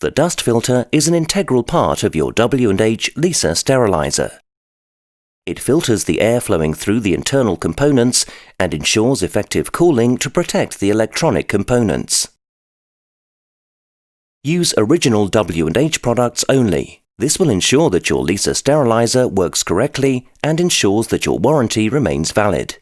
The dust filter is an integral part of your W&H Lisa Steriliser. It filters the air flowing through the internal components and ensures effective cooling to protect the electronic components. Use original W&H products only. This will ensure that your Lisa Steriliser works correctly and ensures that your warranty remains valid.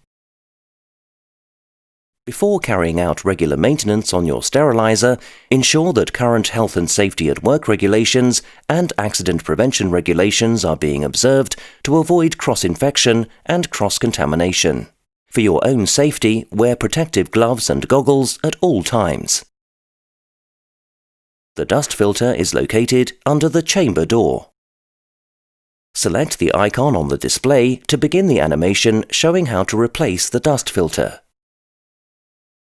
Before carrying out regular maintenance on your sterilizer, ensure that current health and safety at work regulations and accident prevention regulations are being observed to avoid cross-infection and cross-contamination. For your own safety, wear protective gloves and goggles at all times. The dust filter is located under the chamber door. Select the icon on the display to begin the animation showing how to replace the dust filter.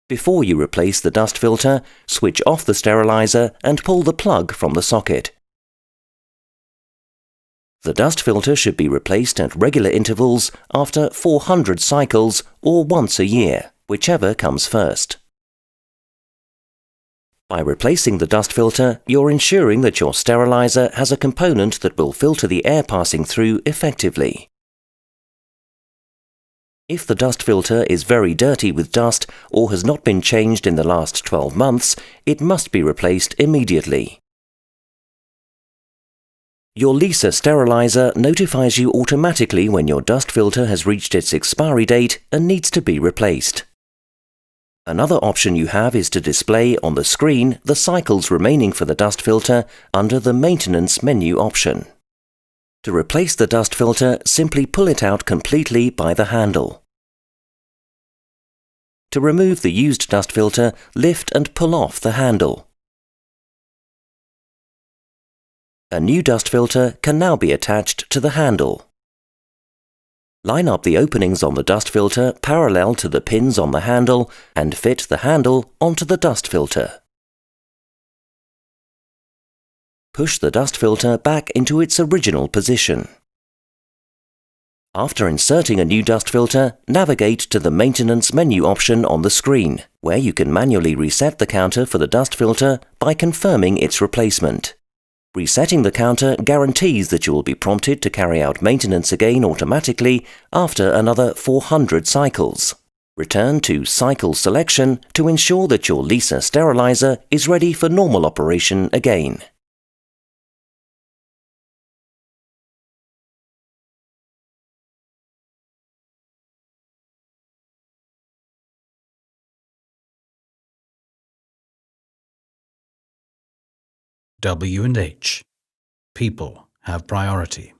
Before you replace the dust filter, switch off the sterilizer and pull the plug from the socket. The dust filter should be replaced at regular intervals after 400 cycles or once a year, whichever comes first. By replacing the dust filter, you're ensuring that your sterilizer has a component that will filter the air passing through effectively. If the dust filter is very dirty with dust or has not been changed in the last 12 months, it must be replaced immediately. Your Lisa Steriliser notifies you automatically when your dust filter has reached its expiry date and needs to be replaced. Another option you have is to display on the screen the cycles remaining for the dust filter under the Maintenance menu option. To replace the dust filter, simply pull it out completely by the handle. To remove the used dust filter, lift and pull off the handle. A new dust filter can now be attached to the handle. Line up the openings on the dust filter parallel to the pins on the handle and fit the handle onto the dust filter. Push the dust filter back into its original position. After inserting a new dust filter, navigate to the Maintenance menu option on the screen, where you can manually reset the counter for the dust filter by confirming its replacement. Resetting the counter guarantees that you will be prompted to carry out maintenance again automatically after another 400 cycles. Return to Cycle Selection to ensure that your Lisa Steriliser is ready for normal operation again. W&H. People have priority.